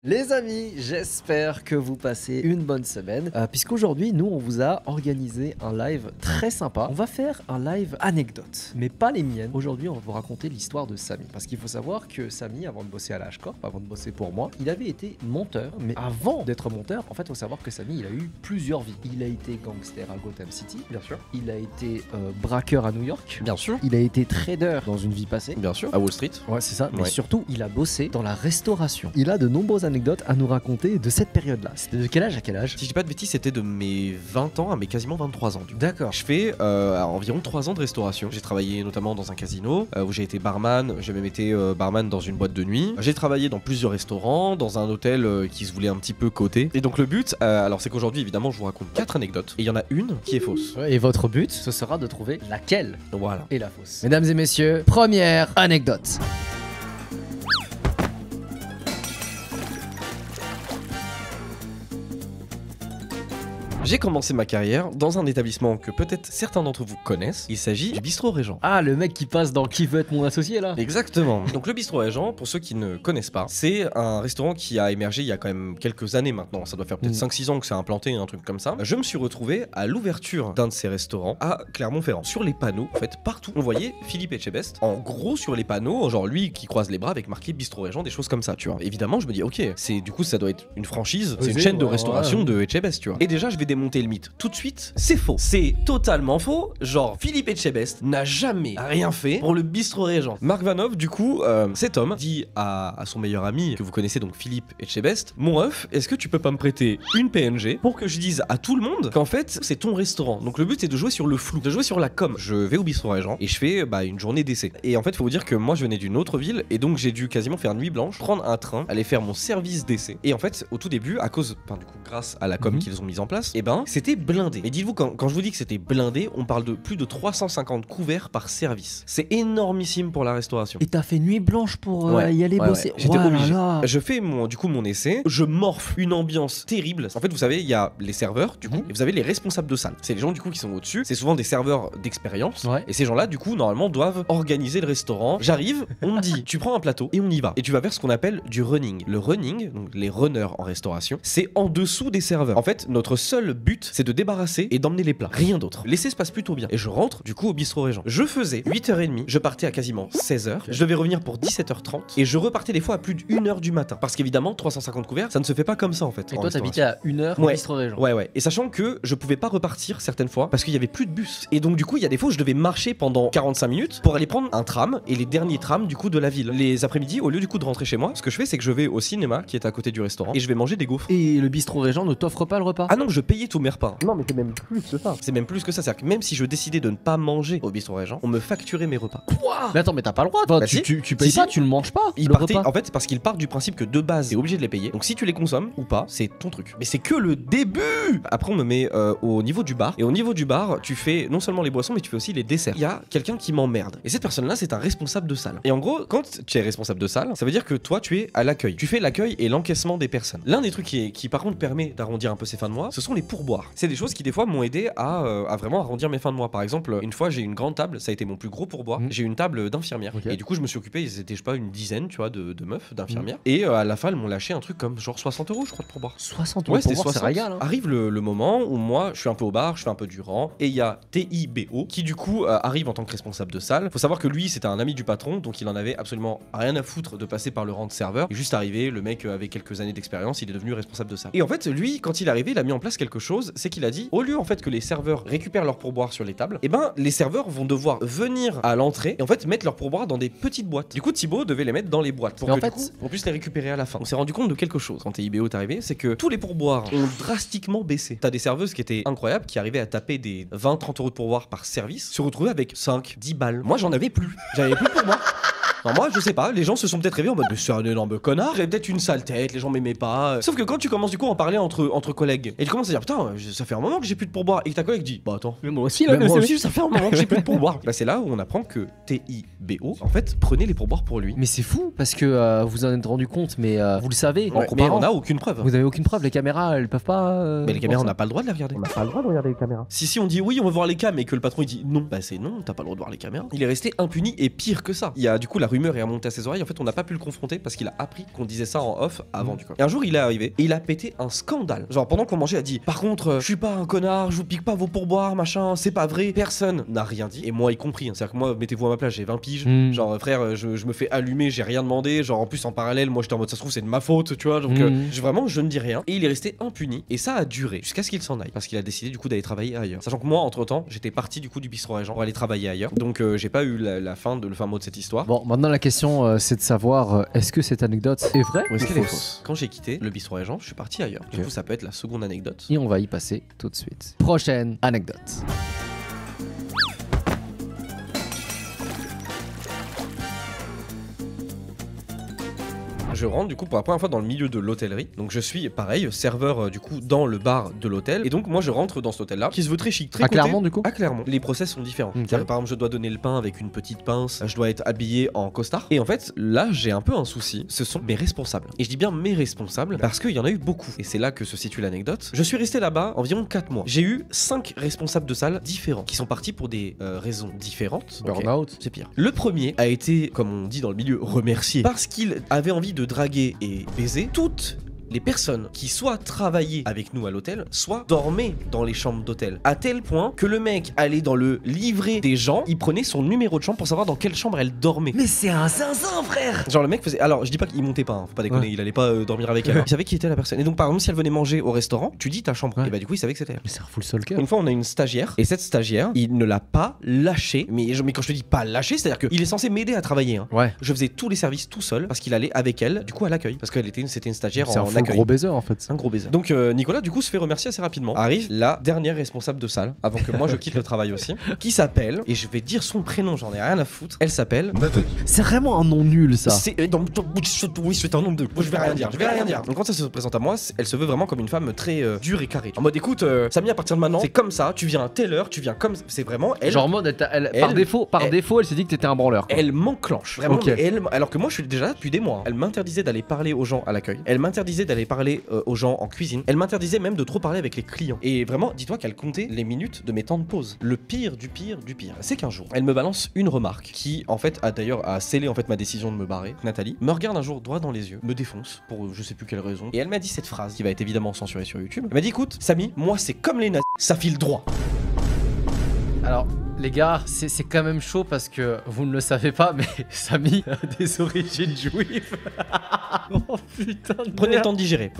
Les amis, j'espère que vous passez une bonne semaine, puisqu'aujourd'hui, nous, on vous a organisé un live très sympa. On va faire un live anecdote, mais pas les miennes. Aujourd'hui, on va vous raconter l'histoire de Samy, parce qu'il faut savoir que Samy, avant de bosser à la H-Corp, avant de bosser pour moi, il avait été monteur, mais avant d'être monteur, en fait, il faut savoir que Samy, il a eu plusieurs vies. Il a été gangster à Gotham City, Bien sûr. il a été braqueur à New York, Bien sûr. il a été trader dans une vie passée. Bien sûr. À Wall Street. Ouais, c'est ça, mais Ouais. surtout, il a bossé dans la restauration. Il a de nombreuses anecdotes à nous raconter de cette période-là. C'était de quel âge à quel âge? Si je dis pas de bêtises, c'était de mes 20 ans à mes quasiment 23 ans. Du coup. D'accord. Je fais environ 3 ans de restauration. J'ai travaillé notamment dans un casino où j'ai été barman. J'ai même été barman dans une boîte de nuit. J'ai travaillé dans plusieurs restaurants, dans un hôtel qui se voulait un petit peu coté. Et donc le but, alors c'est qu'aujourd'hui évidemment je vous raconte 4 anecdotes. Et il y en a une qui est fausse. Et votre but, ce sera de trouver laquelle Voilà. est la fausse. Mesdames et messieurs, première anecdote. J'ai commencé ma carrière dans un établissement que peut-être certains d'entre vous connaissent. Il s'agit du Bistrot Régent. Ah, le mec qui passe dans Qui veut être mon associé là? Exactement. Donc le Bistrot Régent, pour ceux qui ne connaissent pas, c'est un restaurant qui a émergé il y a quand même quelques années maintenant. Ça doit faire peut-être 5-6 ans que c'est implanté, un truc comme ça. Je me suis retrouvé à l'ouverture d'un de ces restaurants à Clermont-Ferrand. Sur les panneaux, en fait, partout, on voyait Philippe Etchebest. En gros, sur les panneaux, genre lui qui croise les bras avec marqué Bistrot Régent, des choses comme ça, tu vois. Évidemment, je me dis, ok, c'est du coup, ça doit être une franchise, c'est une chaîne de restauration de Etchebest, tu vois. Et déjà, je vais démonter le mythe. Tout de suite, c'est faux. C'est totalement faux. Genre, Philippe Etchebest n'a jamais rien fait pour le Bistrot Régent. Marc Vanov, du coup, cet homme dit à son meilleur ami, que vous connaissez donc Philippe Etchebest, mon ref, est-ce que tu peux pas me prêter une PNG pour que je dise à tout le monde qu'en fait, c'est ton restaurant. Donc le but, c'est de jouer sur le flou, de jouer sur la com. Je vais au Bistrot Régent et je fais une journée d'essai. Et en fait, faut vous dire que moi, je venais d'une autre ville et donc j'ai dû quasiment faire nuit blanche, prendre un train, aller faire mon service d'essai. Et en fait, au tout début, à cause, du coup, grâce à la com qu'ils ont mise en place, c'était blindé. Et dites-vous, quand je vous dis que c'était blindé, on parle de plus de 350 couverts par service. C'est énormissime pour la restauration. Et t'as fait nuit blanche pour y aller bosser. J'étais obligé. Là. Je fais mon essai, je morphe une ambiance terrible. En fait, vous savez, il y a les serveurs, du coup, et vous avez les responsables de salle. C'est les gens, du coup, qui sont au-dessus. C'est souvent des serveurs d'expérience. Ouais. Et ces gens-là, du coup, normalement, doivent organiser le restaurant. J'arrive, on me dit, tu prends un plateau et on y va. Et tu vas vers ce qu'on appelle du running. Le running, donc les runners en restauration, c'est en dessous des serveurs. En fait, notre seul but, c'est de débarrasser et d'emmener les plats. Rien d'autre. L'essai se passe plutôt bien. Et je rentre, du coup, au Bistrot Régent. Je faisais 8h30, je partais à quasiment 16h. Je devais revenir pour 17h30. Et je repartais des fois à plus d'1h du matin. Parce qu'évidemment, 350 couverts, ça ne se fait pas comme ça, en fait. Et en toi, t'habitais à 1h au Bistrot Régent. Ouais. Et sachant que je pouvais pas repartir certaines fois parce qu'il y avait plus de bus. Et donc, du coup, il y a des fois où je devais marcher pendant 45 minutes pour aller prendre un tram et les derniers trams, du coup, de la ville. Les après-midi, au lieu du coup de rentrer chez moi, ce que je fais, c'est que je vais au cinéma qui est à côté du restaurant et je vais manger des gaufres. Et le Bistrot Régent ne t'offre pas le repas? Ah non, je payais tous mes repas. Non, mais c'est même plus que ça. C'est même plus que ça. C'est-à-dire que même si je décidais de ne pas manger au Bistrot Régent, on me facturait mes repas. Quoi? Mais attends, mais t'as pas le droit. Enfin, Bah si. tu payes Si, pas, si. tu le manges pas. Il le partait, repas. en fait, parce qu'il part du principe que de base, t'es obligé de les payer. Donc si tu les consommes ou pas, c'est ton truc. Mais c'est que le début. Après, on me met au niveau du bar. Et au niveau du bar, tu fais non seulement les boissons, mais tu fais aussi les desserts. Il y a quelqu'un qui m'emmerde. Et cette personne-là, c'est un responsable de salle. Et en gros, quand tu es responsable de salle, ça veut dire que toi, tu es à l'accueil. Tu fais l'accueil et l'encaissement des personnes. L'un des trucs qui par contre permet d'arrondir un peu ses fins de mois, ce sont les pourboires. C'est des choses qui des fois m'ont aidé à vraiment arrondir mes fins de mois. Par exemple, une fois, j'ai une grande table, ça a été mon plus gros pourboire. J'ai une table d'infirmière. Ok. Et du coup, je me suis occupé, ils étaient, je sais pas, une dizaine, tu vois, de meufs, d'infirmières. Et à la fin, elles m'ont lâché un truc comme genre 60 €, je crois, de pourboire. 60 Ouais, euros c'était pour voir, 60. c'est régal. Hein. Arrive le moment où moi, je suis un peu au bar, je fais un peu du rang, et il y a TIBO qui du coup arrive en tant que responsable de salle. Faut savoir que lui, c'était un ami du patron, donc il en avait absolument rien à foutre de passer par le rang de serveur. Il est juste arrivé, le mec avait quelques années d'expérience, il est devenu responsable de salle. Et en fait, lui, quand il est arrivé, il a mis en place quelque chose, c'est qu'il a dit, au lieu en fait que les serveurs récupèrent leur pourboire sur les tables, et les serveurs vont devoir venir à l'entrée et en fait mettre leurs pourboires dans des petites boîtes. Du coup, Thibaut devait les mettre dans les boîtes pour Mais en que fait, du coup, on puisse les récupérer à la fin. On s'est rendu compte de quelque chose quand TIBO est arrivé, c'est que tous les pourboires ont drastiquement baissé. T'as des serveuses qui étaient incroyables, qui arrivaient à taper des 20-30 € de pourboire par service, se retrouver avec 5-10 balles. Moi, j'en avais plus. J'avais plus de pourboire. Non, moi, je sais pas, les gens se sont peut-être réveillés en mode, mais c'est un énorme connard, j'avais peut-être une sale tête, les gens m'aimaient pas. Sauf que quand tu commences du coup à en parler entre collègues, et tu commences à dire, putain, ça fait un moment que j'ai plus de pourboire, et que ta collègue dit, bah attends. Mais moi aussi, là, Mais moi aussi, ça fait un moment que j'ai plus de pourboire. Bah, c'est là où on apprend que TIBO, en fait, prenait les pourboires pour lui. Mais c'est fou parce que vous en êtes rendu compte, mais vous le savez. en Ouais, mais comparant. on a aucune preuve. Vous avez aucune preuve, les caméras elles peuvent pas. Mais les caméras, on voir n'a pas le droit de les regarder. On n'a pas le droit de regarder les caméras. Si on dit oui, on veut voir les cams et que le patron il dit non, bah c'est non, t'as pas le droit de voir les caméras. Il est resté impuni et pire que ça. Il y a du coup la rumeur est remontée à ses oreilles. En fait, on n'a pas pu le confronter parce qu'il a appris qu'on disait ça en off avant du coup. Et un jour, il est arrivé et il a pété un scandale. Genre, pendant qu'on mangeait, il a dit: par contre, je suis pas un connard, je vous pique pas vos pourboires, machin, c'est pas vrai. Personne n'a rien dit. Et moi, y compris. Hein. C'est-à-dire que moi, mettez-vous à ma place, j'ai 20 piges. Genre, frère, je me fais allumer, j'ai rien demandé. Genre, en plus, en parallèle, moi, j'étais en mode, ça se trouve, c'est de ma faute, tu vois. Donc, vraiment, je ne dis rien. Et il est resté impuni. Et ça a duré jusqu'à ce qu'il s'en aille. Parce qu'il a décidé, du coup, d'aller travailler ailleurs. Sachant que moi, entre temps, j'étais parti, du coup, du bistrot Régent pour aller travailler ailleurs. Donc, j'ai pas eu le fin mot de cette histoire. Bon, maintenant, la question, c'est de savoir est-ce que cette anecdote est vraie ou est-ce qu'elle est fausse. Quand j'ai quitté le bistrot Régent, je suis parti ailleurs. Du coup, ça peut être la seconde anecdote. Et on va y passer tout de suite. Prochaine anecdote. Je rentre du coup pour la première fois dans le milieu de l'hôtellerie. Donc je suis pareil, serveur du coup dans le bar de l'hôtel. Et donc moi je rentre dans cet hôtel là qui se veut très chic, très à Clermont du coup. À Clermont. Les process sont différents. Okay. Par exemple, je dois donner le pain avec une petite pince, je dois être habillé en costard. Et en fait, là j'ai un peu un souci. Ce sont mes responsables. Et je dis bien mes responsables parce qu'il y en a eu beaucoup. Et c'est là que se situe l'anecdote. Je suis resté là-bas environ 4 mois. J'ai eu 5 responsables de salle différents qui sont partis pour des raisons différentes. Burnout. C'est pire. Le premier a été, comme on dit dans le milieu, remercié parce qu'il avait envie de draguer et baiser toutes les personnes qui soit travaillaient avec nous à l'hôtel, soit dormaient dans les chambres d'hôtel. À tel point que le mec allait dans le livret des gens, il prenait son numéro de chambre pour savoir dans quelle chambre elle dormait. Mais c'est un zinzin, frère. Genre le mec faisait... Alors je dis pas qu'il montait pas, hein, faut pas déconner, il allait pas dormir avec elle. Il savait qui était la personne. Et donc par exemple si elle venait manger au restaurant, tu dis ta chambre. Et bah du coup il savait que c'était elle. Mais c'est un full stalker. Une fois on a une stagiaire, et cette stagiaire, il ne l'a pas lâchée. Mais quand je te dis pas lâchée, c'est-à-dire qu'il est censé m'aider à travailler. Hein. Ouais. Je faisais tous les services tout seul parce qu'il allait avec elle, du coup à l'accueil. Parce qu'elle c'était une stagiaire en accueil. C'est un gros baiser en fait. Un gros baiser. Donc Nicolas du coup se fait remercier assez rapidement. Arrive la dernière responsable de salle, avant que moi je quitte le travail aussi, qui s'appelle, et je vais dire son prénom, j'en ai rien à foutre, elle s'appelle Nathalie. C'est vraiment un nom nul ça. Oui, c'est un nom de... Moi je vais rien dire, Donc quand elle se présente à moi, elle se veut vraiment comme une femme très dure et carrée. En mode écoute, Samy, à partir de maintenant, c'est comme ça, tu viens à telle heure, tu viens comme... C'est vraiment elle... Genre en mode, par défaut, elle s'est dit que t'étais un branleur. Quoi. Elle m'enclenche, vraiment, Okay. mais elle, alors que moi je suis déjà là depuis des mois. Elle m'interdisait d'aller parler aux gens à l'accueil, elle m'interdisait d'aller parler aux gens en cuisine, elle m'interdisait même de trop parler avec les clients. Et vraiment, dis-toi qu'elle comptait les minutes de mes temps de pause. Le pire du pire du pire, c'est qu'un jour, elle me balance une remarque qui, en fait, a scellé en fait ma décision de me barrer. Nathalie me regarde un jour droit dans les yeux, me défonce pour je sais plus quelle raison, et elle m'a dit cette phrase qui va être évidemment censurée sur YouTube. Elle m'a dit écoute, Samy, moi c'est comme les nazis, ça file droit. Alors, les gars, c'est quand même chaud parce que vous ne le savez pas, mais Samy a des origines juives. Oh putain de Prenez le merde. temps de digérer,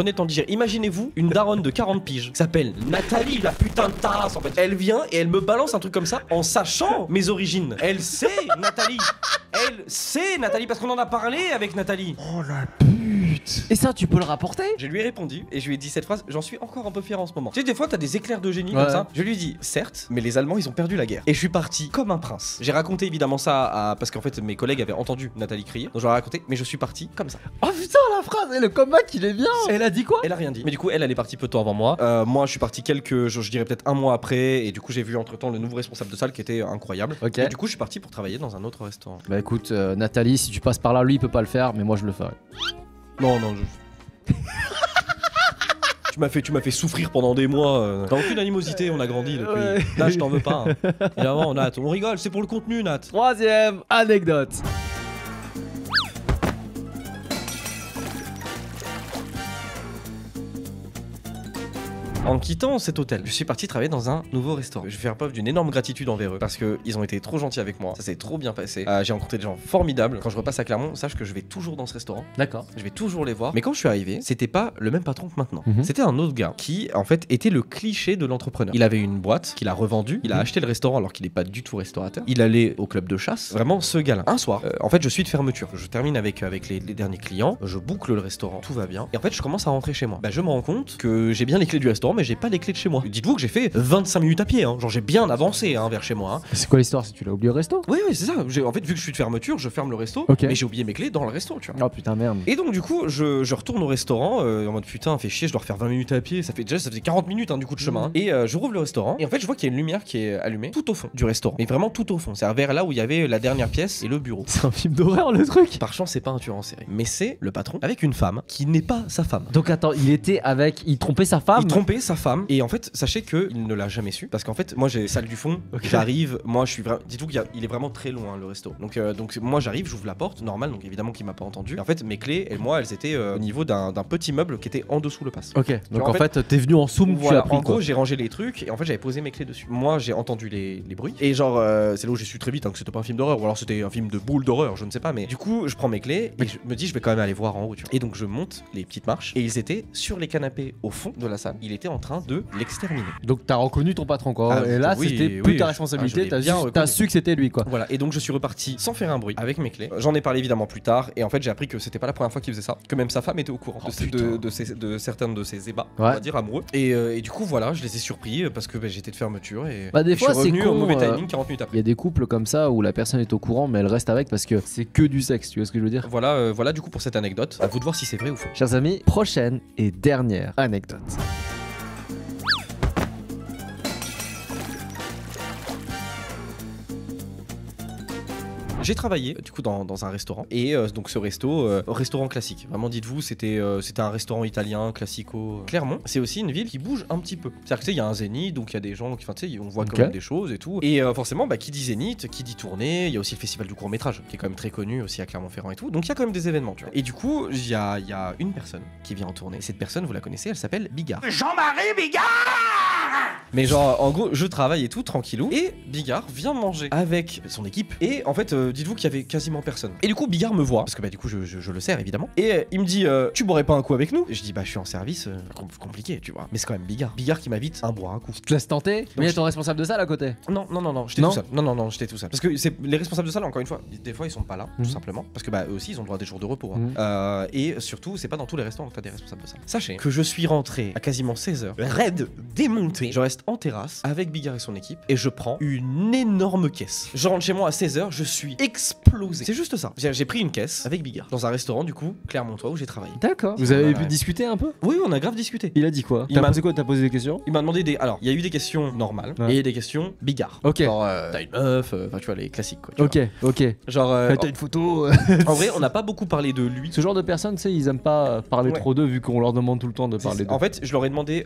Imaginez-vous une daronne de 40 piges qui s'appelle Nathalie, la putain de tasse en fait. Elle vient et elle me balance un truc comme ça en sachant mes origines. Elle sait Nathalie. Elle sait Nathalie parce qu'on en a parlé avec Nathalie. Oh la pute. Et ça, tu peux le rapporter? Je lui ai répondu et je lui ai dit cette phrase, j'en suis encore un peu fier en ce moment. Tu sais, des fois t'as des éclairs de génie comme ça. Je lui ai dit, certes, mais les Allemands ils ont perdu la guerre. Et je suis parti comme un prince. J'ai raconté évidemment ça parce qu'en fait mes collègues avaient entendu Nathalie crier. Donc je leur ai raconté, mais je suis parti comme ça. Oh putain, la phrase, et le comeback il est bien. Elle a dit quoi? Elle a rien dit. Mais du coup, elle est partie peu de temps avant moi. Moi, je suis parti je dirais peut-être un mois après. Et du coup, j'ai vu entre temps le nouveau responsable de salle qui était incroyable. Ok. Et du coup, je suis parti pour travailler dans un autre restaurant. Bah écoute, Nathalie, si tu passes par là, lui il peut pas le faire, mais moi je le ferai. Non, tu m'as fait souffrir pendant des mois. T'as aucune animosité, on a grandi depuis. Ouais. Là, je t'en veux pas. Hein. Évidemment, Nat, on rigole, c'est pour le contenu, Nat. Troisième anecdote. En quittant cet hôtel, je suis parti travailler dans un nouveau restaurant. Je vais faire preuve d'une énorme gratitude envers eux parce qu'ils ont été trop gentils avec moi. Ça s'est trop bien passé. J'ai rencontré des gens formidables. Quand je repasse à Clermont, sache que je vais toujours dans ce restaurant. D'accord. Je vais toujours les voir. Mais quand je suis arrivé, c'était pas le même patron que maintenant. Mhm. C'était un autre gars qui, en fait, était le cliché de l'entrepreneur. Il avait une boîte qu'il a revendue. Il a acheté le restaurant alors qu'il n'est pas du tout restaurateur. Il allait au club de chasse. Vraiment, ce gars-là. Un soir, en fait, je suis de fermeture. Je termine avec les derniers clients. Je boucle le restaurant. Tout va bien. Et en fait, je commence à rentrer chez moi. Bah, je me rends compte que j'ai bien les clés du restaurant, mais j'ai pas les clés de chez moi. Dites-vous que j'ai fait 25 minutes à pied. Hein. Genre, j'ai bien avancé vers chez moi. Hein. C'est quoi l'histoire? Si tu l'as oublié au resto? Oui, c'est ça. En fait, vu que je suis de fermeture, je ferme le resto. Ok. Mais j'ai oublié mes clés dans le resto, tu vois. Oh putain, merde. Et donc du coup je retourne au restaurant en mode putain fait chier, je dois refaire 20 minutes à pied, ça faisait 40 minutes du coup de chemin. Et je rouvre le restaurant et en fait je vois qu'il y a une lumière qui est allumée tout au fond du restaurant. Mais vraiment tout au fond, c'est vers là où il y avait la dernière pièce et le bureau. C'est un film d'horreur le truc. Par chance c'est pas un tueur en série, mais c'est le patron avec une femme qui n'est pas sa femme. Donc attends, il trompait sa femme? Il trompait retrouvé sa femme et en fait sachez que il ne l'a jamais su parce qu'en fait moi j'ai salle du fond, Ok. j'arrive, moi je suis vraiment, dites-vous qu'il est vraiment très loin le resto. Donc moi j'arrive, j'ouvre la porte normal, donc évidemment qu'il m'a pas entendu. Et en fait mes clés et moi elles étaient au niveau d'un petit meuble qui était en dessous le passe. Ok, donc vois, en fait, t'es venu en soum, tu Voilà, as pris en quoi. gros j'ai rangé les trucs et en fait j'avais posé mes clés dessus. Moi j'ai entendu les bruits et genre c'est là où j'ai su très vite hein, que c'était pas un film d'horreur ou alors c'était un film de boule d'horreur, je ne sais pas, mais du coup je prends mes clés et je me dis je vais quand même aller voir en haut, tu vois. Et donc je monte les petites marches et ils étaient sur les canapés au fond de la salle. Il était en train de l'exterminer. Donc t'as reconnu ton patron quoi. Ah, et là oui, c'était plus oui, ta je responsabilité, l'ai t'as bien juste- t'as reconnu. su que c'était lui quoi. Voilà, et donc je suis reparti sans faire un bruit avec mes clés. J'en ai parlé évidemment plus tard, et en fait j'ai appris que c'était pas la première fois qu'il faisait ça, que même sa femme était au courant Oh, de certains de ses ébats, Ouais. on va dire amoureux. Et du coup voilà, je les ai surpris parce que j'étais de fermeture et Bah, des je fois, suis c'est revenu con, au mauvais timing 40 minutes Il après. y a des couples comme ça où la personne est au courant mais elle reste avec parce que c'est que du sexe, tu vois ce que je veux dire. Voilà du coup pour cette anecdote. À vous de voir si c'est vrai ou faux. Chers amis, prochaine et dernière anecdote. J'ai travaillé du coup dans un restaurant et donc ce restaurant classique. Vraiment dites-vous c'était un restaurant italien classico. Clermont, c'est aussi une ville qui bouge un petit peu. C'est-à-dire que tu sais il y a un zénith donc il y a des gens qui enfin tu sais on voit Ok. quand même des choses et tout. Et forcément qui dit zénith, qui dit tournée, il y a aussi le festival du court-métrage qui est quand même très connu aussi à Clermont-Ferrand et tout. Donc il y a quand même des événements, tu vois. Et du coup, il y a une personne qui vient en tournée. Cette personne, vous la connaissez, elle s'appelle Bigard. Jean-Marie Bigard! Mais genre en gros je travaille et tout tranquillou et Bigard vient manger avec son équipe et en fait dites-vous qu'il y avait quasiment personne. Et du coup Bigard me voit parce que du coup je le sers évidemment et il me dit tu boirais pas un coup avec nous? Et je dis je suis en service compliqué tu vois. Mais c'est quand même Bigard qui m'invite à boire un coup. Tu te laisses tenter. Mais il y a ton responsable de salle à côté. Non j'étais Non tout seul. Non j'étais tout seul. Parce que c'est les responsables de salle encore une fois des fois ils sont pas là Mhm. tout simplement parce que eux aussi ils ont le droit à des jours de repos hein. Mhm. Et surtout c'est pas dans tous les restaurants que t'as des responsables de salle. Sachez que je suis rentré à quasiment 16h raide démonté. Je reste en terrasse avec Bigard et son équipe et je prends une énorme caisse. Je rentre chez moi à 16h, je suis explosé. C'est juste ça. J'ai pris une caisse avec Bigard dans un restaurant du coup, Clermontois où j'ai travaillé. D'accord. Vous avez Ouais, pu ouais. discuter un peu? Oui, on a grave discuté. Il a dit quoi? Il T'as m'a- posé quoi? T'as posé des questions? Il m'a demandé des. Alors, il y a eu des questions normales Ouais. et des questions Bigard. Ok. Genre, t'as une meuf, enfin, tu vois, les classiques quoi. tu Ok, ok. vois. Genre, T'as une photo. en vrai, on n'a pas beaucoup parlé de lui. Ce genre de personnes, tu sais, ils aiment pas parler Ouais. trop d'eux vu qu'on leur demande tout le temps de parler d'eux. En fait, je leur ai demandé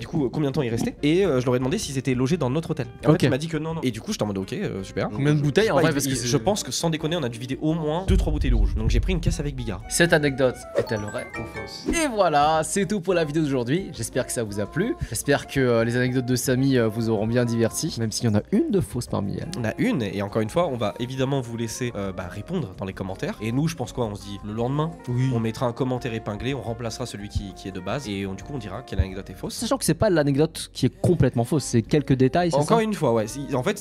du coup combien de temps ils restaient et je leur ai demandé s'ils étaient logés dans notre hôtel. Et en Ok. fait, il m'a dit que non. Et du coup, j'étais en mode ok, super. Combien de bouteilles, en Ouais, vrai, parce que c'est- je pense que sans déconner, on a dû vider au moins 2-3 bouteilles de rouge. Donc j'ai pris une caisse avec Bigard. Cette anecdote est-elle vraie ou fausse? Et voilà, c'est tout pour la vidéo d'aujourd'hui. J'espère que ça vous a plu. J'espère que les anecdotes de Samy vous auront bien diverti, même s'il y en a une de fausse parmi elles. On a une et encore une fois, on va évidemment vous laisser répondre dans les commentaires. Et nous, je pense quoi? On se dit le lendemain, Oui. on mettra un commentaire épinglé, on remplacera celui qui est de base et du coup on dira quelle anecdote est fausse. Sachant que c'est pas l'anecdote qui est complètement fausse, c'est quelques détails, c'est Encore ça? une fois, ouais. En fait,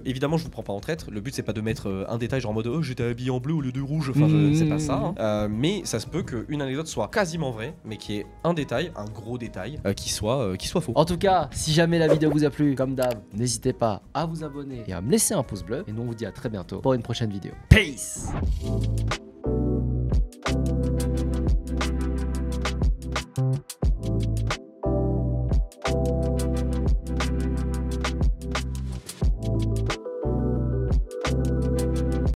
évidemment, je vous prends pas en traître. Le but, c'est pas de mettre un détail genre en mode oh, j'étais habillé en bleu au lieu de rouge. Enfin, c'est pas ça. Hein. Mais ça se peut qu'une anecdote soit quasiment vraie, mais qui est un détail, un gros détail, qui soit faux. En tout cas, si jamais la vidéo vous a plu, comme d'hab, n'hésitez pas à vous abonner et à me laisser un pouce bleu. Et nous on vous dit à très bientôt pour une prochaine vidéo. Peace!